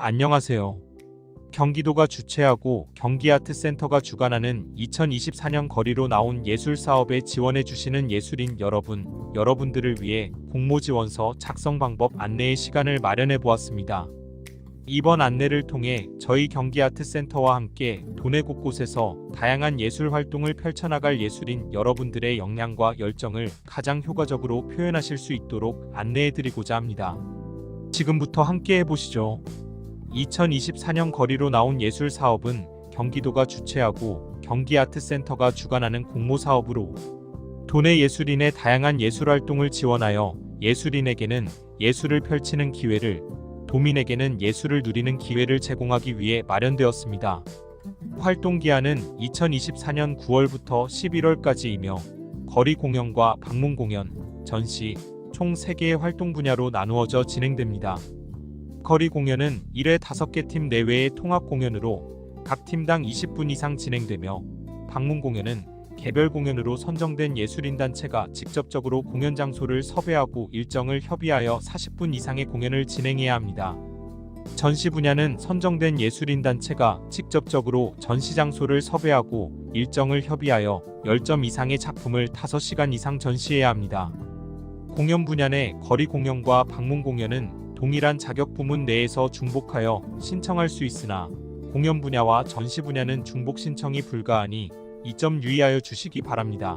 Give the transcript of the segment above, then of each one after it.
안녕하세요. 경기도가 주최하고 경기아트센터가 주관하는 2024년 거리로 나온 예술 사업에 지원해 주시는 예술인 여러분들을 위해 공모지원서 작성 방법 안내의 시간을 마련해 보았습니다. 이번 안내를 통해 저희 경기아트센터와 함께 도내 곳곳에서 다양한 예술 활동을 펼쳐나갈 예술인 여러분들의 역량과 열정을 가장 효과적으로 표현하실 수 있도록 안내해 드리고자 합니다. 지금부터 함께 해보시죠. 2024년 거리로 나온 예술 사업은 경기도가 주최하고 경기아트센터가 주관하는 공모사업으로 도내 예술인의 다양한 예술 활동을 지원하여 예술인에게는 예술을 펼치는 기회를, 도민에게는 예술을 누리는 기회를 제공하기 위해 마련되었습니다. 활동 기한은 2024년 9월부터 11월까지이며 거리 공연과 방문 공연, 전시, 총 3개의 활동 분야로 나누어져 진행됩니다. 거리 공연은 1회 5개 팀 내외의 통합 공연으로 각 팀당 20분 이상 진행되며, 방문 공연은 개별 공연으로 선정된 예술인 단체가 직접적으로 공연 장소를 섭외하고 일정을 협의하여 40분 이상의 공연을 진행해야 합니다. 전시 분야는 선정된 예술인 단체가 직접적으로 전시 장소를 섭외하고 일정을 협의하여 10점 이상의 작품을 5시간 이상 전시해야 합니다. 공연 분야내 거리 공연과 방문 공연은 동일한 자격 부문 내에서 중복하여 신청할 수 있으나 공연 분야와 전시 분야는 중복 신청이 불가하니 이 점 유의하여 주시기 바랍니다.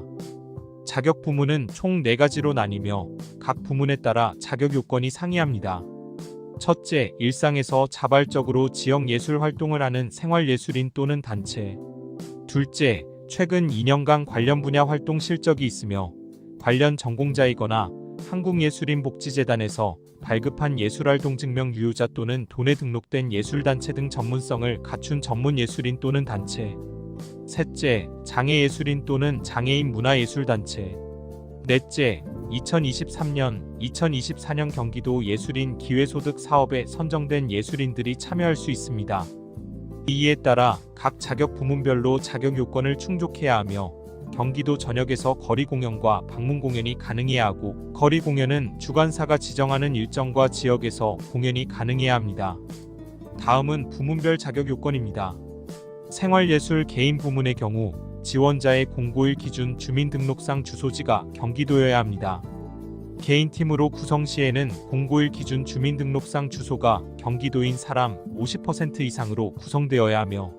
자격 부문은 총 4가지로 나뉘며 각 부문에 따라 자격 요건이 상이합니다. 첫째, 일상에서 자발적으로 지역 예술 활동을 하는 생활예술인 또는 단체. 둘째, 최근 2년간 관련 분야 활동 실적이 있으며 관련 전공자이거나 한국예술인복지재단에서 발급한 예술활동 증명 유효자 또는 도내 등록된 예술단체 등 전문성을 갖춘 전문예술인 또는 단체. 셋째, 장애예술인 또는 장애인 문화예술단체. 넷째, 2023년, 2024년 경기도 예술인 기회소득 사업에 선정된 예술인들이 참여할 수 있습니다. 이에 따라 각 자격 부문별로 자격 요건을 충족해야 하며 경기도 전역에서 거리 공연과 방문 공연이 가능해야 하고, 거리 공연은 주관사가 지정하는 일정과 지역에서 공연이 가능해야 합니다. 다음은 부문별 자격 요건입니다. 생활예술 개인 부문의 경우 지원자의 공고일 기준 주민등록상 주소지가 경기도여야 합니다. 개인팀으로 구성 시에는 공고일 기준 주민등록상 주소가 경기도인 사람 50% 이상으로 구성되어야 하며,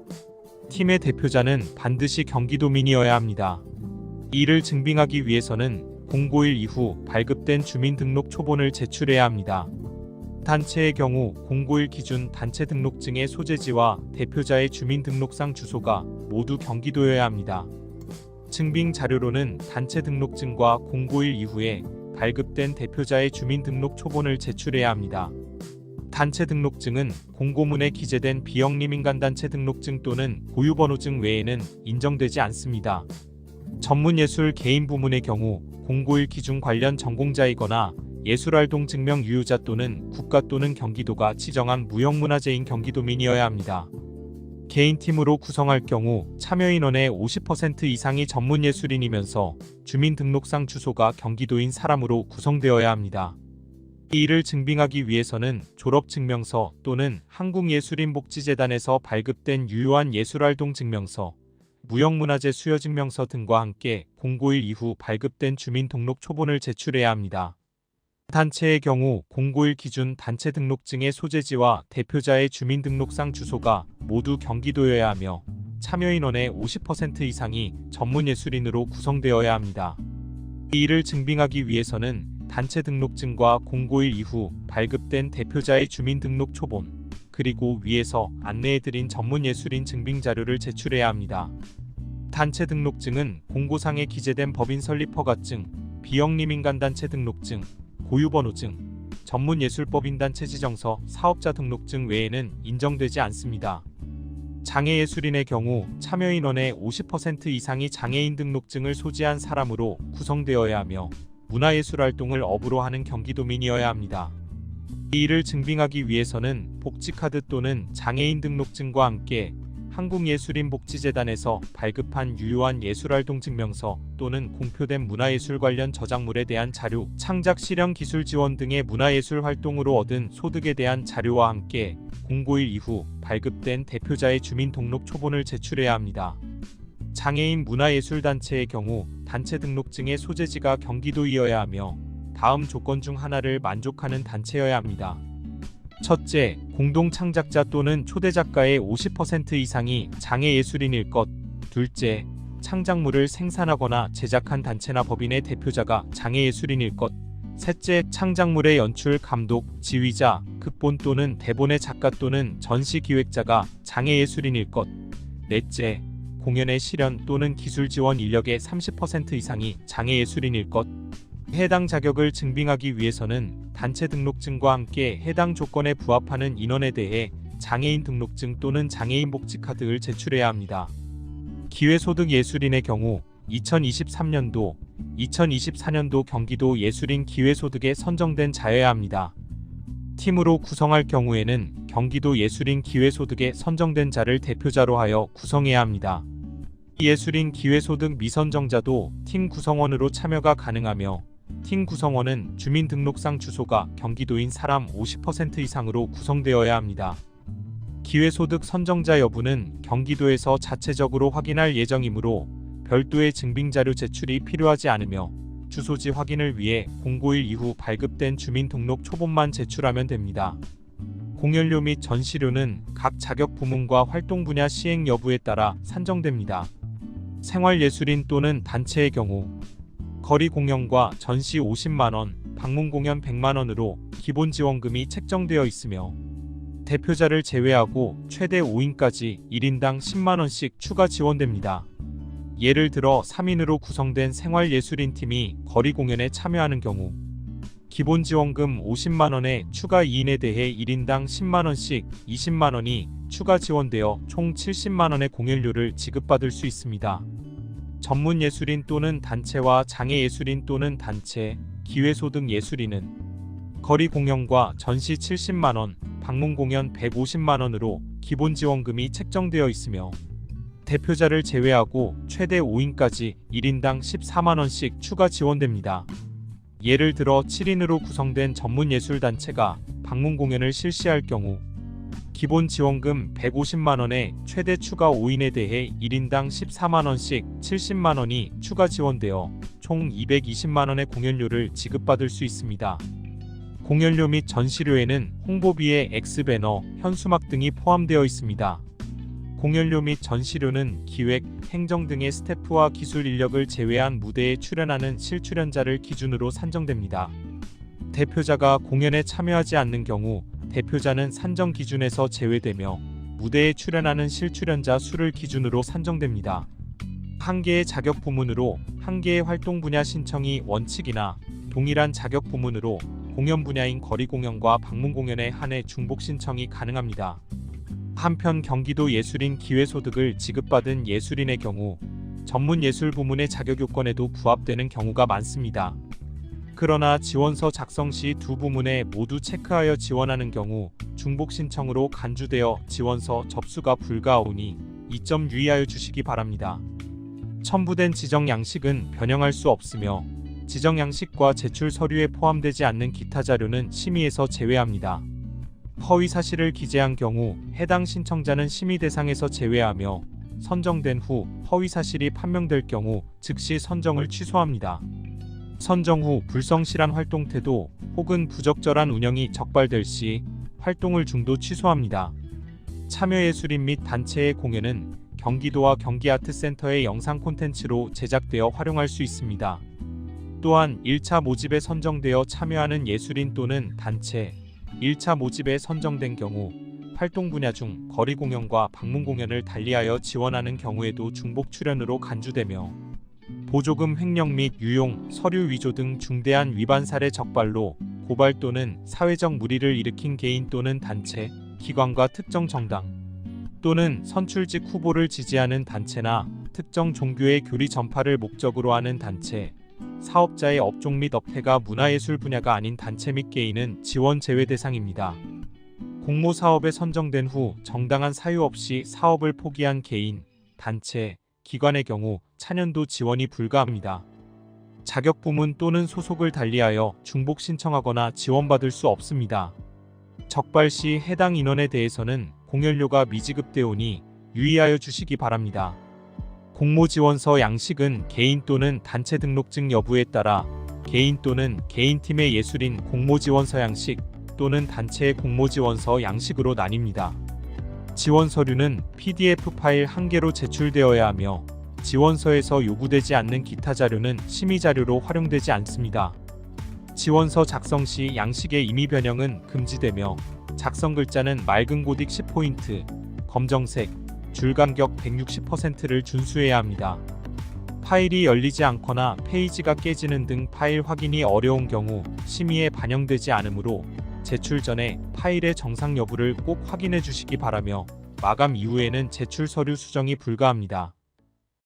팀의 대표자는 반드시 경기도민이어야 합니다. 이를 증빙하기 위해서는 공고일 이후 발급된 주민등록 초본을 제출해야 합니다. 단체의 경우 공고일 기준 단체 등록증의 소재지와 대표자의 주민등록상 주소가 모두 경기도여야 합니다. 증빙 자료로는 단체 등록증과 공고일 이후에 발급된 대표자의 주민등록 초본을 제출해야 합니다. 단체 등록증은 공고문에 기재된 비영리민간단체 등록증 또는 고유번호증 외에는 인정되지 않습니다. 전문예술 개인 부문의 경우 공고일 기준 관련 전공자이거나 예술활동 증명 유효자 또는 국가 또는 경기도가 지정한 무형문화재인 경기도민이어야 합니다. 개인팀으로 구성할 경우 참여인원의 50% 이상이 전문예술인이면서 주민등록상 주소가 경기도인 사람으로 구성되어야 합니다. 이를 증빙하기 위해서는 졸업증명서 또는 한국예술인복지재단에서 발급된 유효한 예술활동 증명서, 무형문화재 수여증명서 등과 함께 공고일 이후 발급된 주민등록 초본을 제출해야 합니다. 단체의 경우 공고일 기준 단체 등록증의 소재지와 대표자의 주민등록상 주소가 모두 경기도여야 하며 참여인원의 50% 이상이 전문예술인으로 구성되어야 합니다. 이를 증빙하기 위해서는 단체 등록증과 공고일 이후 발급된 대표자의 주민등록 초본, 그리고 위에서 안내해드린 전문예술인 증빙자료를 제출해야 합니다. 단체 등록증은 공고상에 기재된 법인 설립 허가증, 비영리민간단체 등록증, 고유번호증, 전문예술법인단체 지정서, 사업자 등록증 외에는 인정되지 않습니다. 장애예술인의 경우 참여인원의 50% 이상이 장애인 등록증을 소지한 사람으로 구성되어야 하며 문화예술활동을 업으로 하는 경기도민이어야 합니다. 이를 증빙하기 위해서는 복지카드 또는 장애인 등록증과 함께 한국예술인복지재단에서 발급한 유효한 예술활동 증명서 또는 공표된 문화예술 관련 저작물에 대한 자료, 창작 실현 기술 지원 등의 문화예술 활동으로 얻은 소득에 대한 자료와 함께 공고일 이후 발급된 대표자의 주민등록 초본을 제출해야 합니다. 장애인 문화예술단체의 경우 단체 등록증의 소재지가 경기도이어야 하며 다음 조건 중 하나를 만족하는 단체여야 합니다. 첫째, 공동 창작자 또는 초대 작가의 50% 이상이 장애예술인일 것. 둘째, 창작물을 생산하거나 제작한 단체나 법인의 대표자가 장애예술인일 것. 셋째, 창작물의 연출, 감독, 지휘자, 극본 또는 대본의 작가 또는 전시 기획자가 장애예술인일 것. 넷째, 공연의 실현 또는 기술 지원 인력의 30% 이상이 장애예술인일 것. 해당 자격을 증빙하기 위해서는 단체 등록증과 함께 해당 조건에 부합하는 인원에 대해 장애인 등록증 또는 장애인 복지카드를 제출해야 합니다. 기회소득 예술인의 경우 2023년도, 2024년도 경기도 예술인 기회소득에 선정된 자여야 합니다. 팀으로 구성할 경우에는 경기도 예술인 기회소득에 선정된 자를 대표자로 하여 구성해야 합니다. 예술인 기회소득 미선정자도 팀 구성원으로 참여가 가능하며 팀 구성원은 주민등록상 주소가 경기도인 사람 50% 이상으로 구성되어야 합니다. 기회소득 선정자 여부는 경기도에서 자체적으로 확인할 예정이므로 별도의 증빙자료 제출이 필요하지 않으며 주소지 확인을 위해 공고일 이후 발급된 주민등록 초본만 제출하면 됩니다. 공연료 및 전시료는 각 자격 부문과 활동 분야 시행 여부에 따라 산정됩니다. 생활예술인 또는 단체의 경우 거리 공연과 전시 50만원, 방문 공연 100만원으로 기본 지원금이 책정되어 있으며 대표자를 제외하고 최대 5인까지 1인당 10만원씩 추가 지원됩니다. 예를 들어 3인으로 구성된 생활예술인팀이 거리 공연에 참여하는 경우 기본 지원금 50만원에 추가 2인에 대해 1인당 10만원씩 20만원이 추가 지원되어 총 70만원의 공연료를 지급받을 수 있습니다. 전문예술인 또는 단체와 장애예술인 또는 단체, 기회소득 예술인은 거리 공연과 전시 70만원, 방문 공연 150만원으로 기본 지원금이 책정되어 있으며 대표자를 제외하고 최대 5인까지 1인당 14만원씩 추가 지원됩니다. 예를 들어 7인으로 구성된 전문예술단체가 방문 공연을 실시할 경우 기본 지원금 150만원에 최대 추가 5인에 대해 1인당 14만원씩 70만원이 추가 지원되어 총 220만원의 공연료를 지급받을 수 있습니다. 공연료 및 전시료에는 홍보비에 X배너, 현수막 등이 포함되어 있습니다. 공연료 및 전시료는 기획, 행정 등의 스태프와 기술 인력을 제외한 무대에 출연하는 실출연자를 기준으로 산정됩니다. 대표자가 공연에 참여하지 않는 경우 대표자는 산정 기준에서 제외되며 무대에 출연하는 실출연자 수를 기준으로 산정됩니다. 한 개의 자격 부문으로 한 개의 활동 분야 신청이 원칙이나 동일한 자격 부문으로 공연 분야인 거리 공연과 방문 공연에 한해 중복 신청이 가능합니다. 한편 경기도 예술인 기회소득을 지급받은 예술인의 경우 전문 예술 부문의 자격 요건에도 부합되는 경우가 많습니다. 그러나 지원서 작성 시 두 부문에 모두 체크하여 지원하는 경우 중복 신청으로 간주되어 지원서 접수가 불가하오니 이 점 유의하여 주시기 바랍니다. 첨부된 지정 양식은 변형할 수 없으며 지정 양식과 제출 서류에 포함되지 않는 기타 자료는 심의에서 제외합니다. 허위 사실을 기재한 경우 해당 신청자는 심의 대상에서 제외하며 선정된 후 허위 사실이 판명될 경우 즉시 선정을 취소합니다. 선정 후 불성실한 활동 태도 혹은 부적절한 운영이 적발될 시 활동을 중도 취소합니다. 참여예술인 및 단체의 공연은 경기도와 경기아트센터의 영상 콘텐츠로 제작되어 활용할 수 있습니다. 또한 1차 모집에 선정되어 참여하는 예술인 또는 단체, 1차 모집에 선정된 경우 활동 분야 중 거리 공연과 방문 공연을 달리하여 지원하는 경우에도 중복 출연으로 간주되며 보조금 횡령 및 유용, 서류 위조 등 중대한 위반 사례 적발로 고발 또는 사회적 물의를 일으킨 개인 또는 단체, 기관과 특정 정당 또는 선출직 후보를 지지하는 단체나 특정 종교의 교리 전파를 목적으로 하는 단체, 사업자의 업종 및 업태가 문화예술 분야가 아닌 단체 및 개인은 지원 제외 대상입니다. 공모사업에 선정된 후 정당한 사유 없이 사업을 포기한 개인, 단체, 기관의 경우 차년도 지원이 불가합니다. 자격 부문 또는 소속을 달리하여 중복 신청하거나 지원받을 수 없습니다. 적발 시 해당 인원에 대해서는 공연료가 미지급되오니 유의하여 주시기 바랍니다. 공모지원서 양식은 개인 또는 단체 등록증 여부에 따라 개인 또는 개인팀의 예술인 공모지원서 양식 또는 단체의 공모지원서 양식으로 나뉩니다. 지원서류는 PDF 파일 1개로 제출되어야 하며 지원서에서 요구되지 않는 기타 자료는 심의자료로 활용되지 않습니다. 지원서 작성 시 양식의 임의 변형은 금지되며 작성 글자는 맑은 고딕 10포인트, 검정색, 줄 간격 160%를 준수해야 합니다. 파일이 열리지 않거나 페이지가 깨지는 등 파일 확인이 어려운 경우 심의에 반영되지 않으므로 제출 전에 파일의 정상 여부를 꼭 확인해 주시기 바라며 마감 이후에는 제출 서류 수정이 불가합니다.